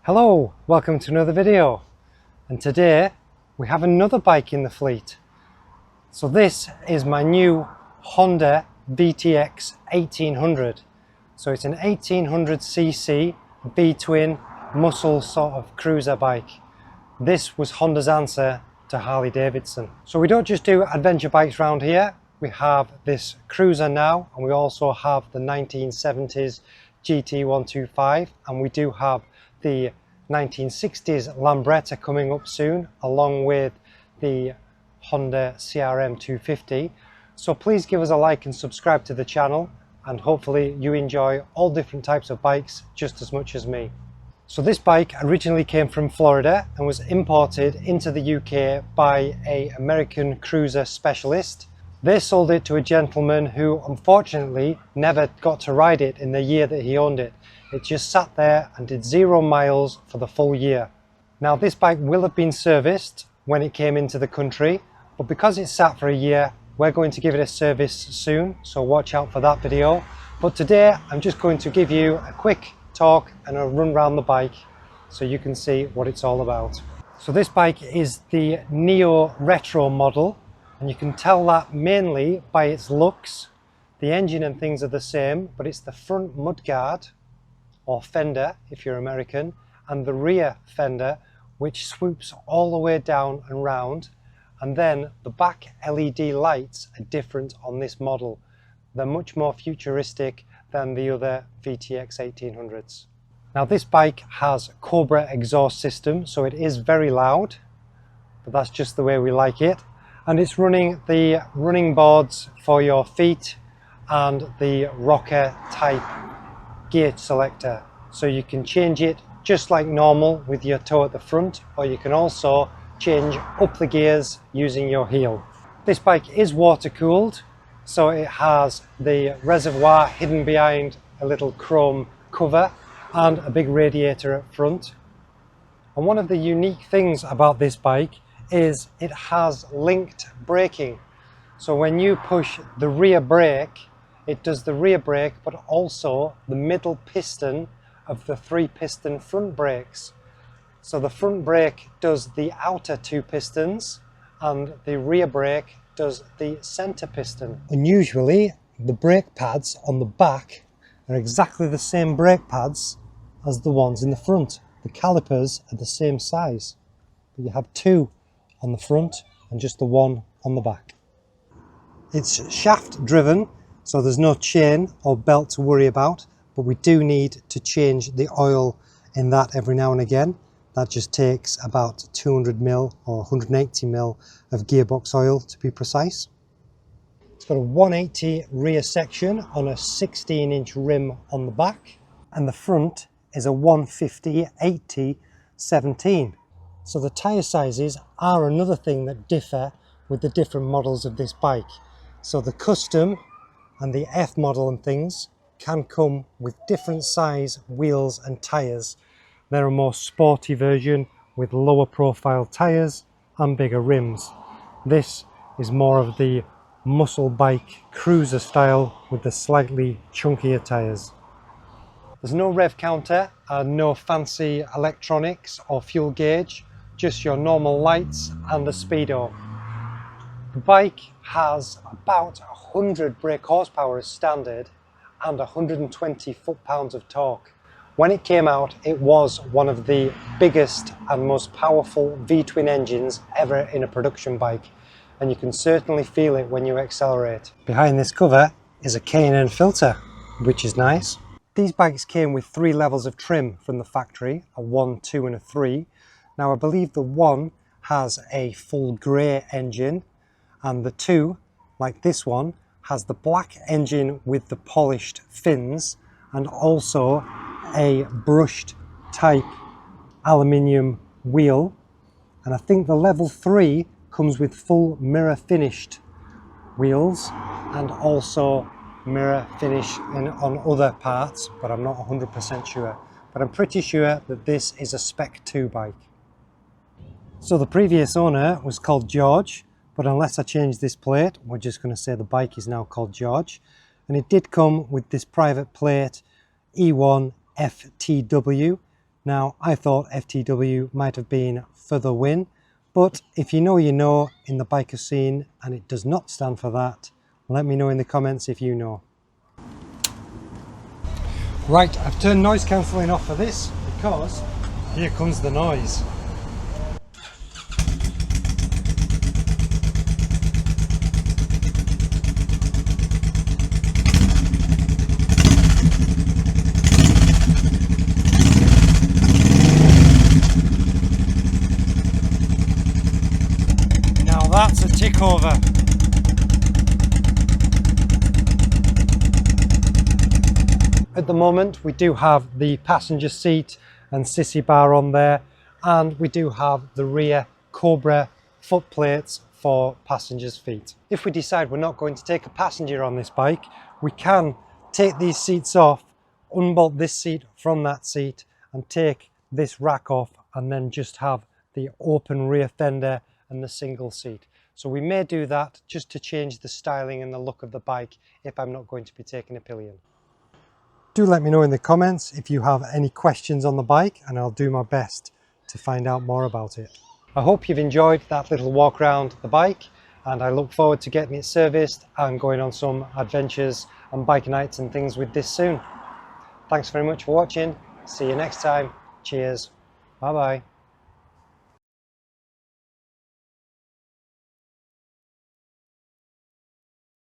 Hello, welcome to another video, and today we have another bike in the fleet. So this is my new Honda VTX 1800. So it's an 1800cc V-twin muscle sort of cruiser bike. This was Honda's answer to Harley Davidson. So we don't just do adventure bikes around here. We have this cruiser now, and we also have the 1970s GT125, and we do have the 1960s Lambretta coming up soon, along with the Honda CRM 250. So please give us a like and subscribe to the channel, and hopefully you enjoy all different types of bikes just as much as me. So this bike originally came from Florida and was imported into the UK by an American cruiser specialist. They sold it to a gentleman who unfortunately never got to ride it in the year that he owned it. It just sat there and did 0 miles for the full year. Now this bike will have been serviced when it came into the country, but because it sat for a year, we're going to give it a service soon, so watch out for that video. But today I'm just going to give you a quick talk and a run around the bike so you can see what it's all about. So this bike is the Neo Retro model, and you can tell that mainly by its looks. The engine and things are the same, but it's the front mudguard, or fender if you're American, and the rear fender, which swoops all the way down and round. And then the back LED lights are different on this model. They're much more futuristic than the other VTX 1800s. Now this bike has Cobra exhaust system, so it is very loud, but that's just the way we like it. And it's running the running boards for your feet and the rocker type gear selector. So you can change it just like normal with your toe at the front, or you can also change up the gears using your heel. This bike is water cooled, so it has the reservoir hidden behind a little chrome cover and a big radiator up front. And one of the unique things about this bike is it has linked braking. So when you push the rear brake, it does the rear brake, but also the middle piston of the 3-piston front brakes. So the front brake does the outer 2 pistons and the rear brake does the center piston. Unusually, the brake pads on the back are exactly the same brake pads as the ones in the front. The calipers are the same size, but you have 2 on the front and just the 1 on the back. It's shaft driven, so there's no chain or belt to worry about, but we do need to change the oil in that every now and again. That just takes about 200 ml or 180 ml of gearbox oil to be precise. It's got a 180 rear section on a 16-inch rim on the back, and the front is a 150/80/17. So the tyre sizes are another thing that differ with the different models of this bike. So the custom and the F model and things can come with different size wheels and tyres. They're a more sporty version with lower profile tyres and bigger rims. This is more of the muscle bike cruiser style with the slightly chunkier tyres. There's no rev counter and no fancy electronics or fuel gauge, just your normal lights and a speedo. The bike has about 100 brake horsepower as standard and 120 foot-pounds of torque. When it came out, it was one of the biggest and most powerful V-twin engines ever in a production bike, and you can certainly feel it when you accelerate. Behind this cover is a K&N filter, which is nice. These bikes came with 3 levels of trim from the factory, a 1, 2 and a 3. Now I believe the 1 has a full grey engine, and the 2, like this one, has the black engine with the polished fins and also a brushed type aluminium wheel. And I think the level 3 comes with full mirror finished wheels and also mirror finish on other parts, but I'm not 100% sure. But I'm pretty sure that this is a Spec 2 bike. So the previous owner was called George, but unless I change this plate, we're just going to say the bike is now called George. And it did come with this private plate E1 FTW Now, I thought FTW might have been for the win, but if you know in the biker scene and it does not stand for that, let me know in the comments if you know. Right, I've turned noise cancelling off for this because here comes the noise. Now that's a tick over. At the moment we do have the passenger seat and sissy bar on there, and we do have the rear Cobra foot plates for passengers' feet. If we decide we're not going to take a passenger on this bike, we can take these seats off, unbolt this seat from that seat and take this rack off, and then just have the open rear fender and the single seat. So we may do that just to change the styling and the look of the bike if I'm not going to be taking a pillion. Do let me know in the comments if you have any questions on the bike, and I'll do my best to find out more about it. I hope you've enjoyed that little walk around the bike, and I look forward to getting it serviced and going on some adventures and bike nights and things with this soon. Thanks very much for watching. See you next time. Cheers. Bye bye.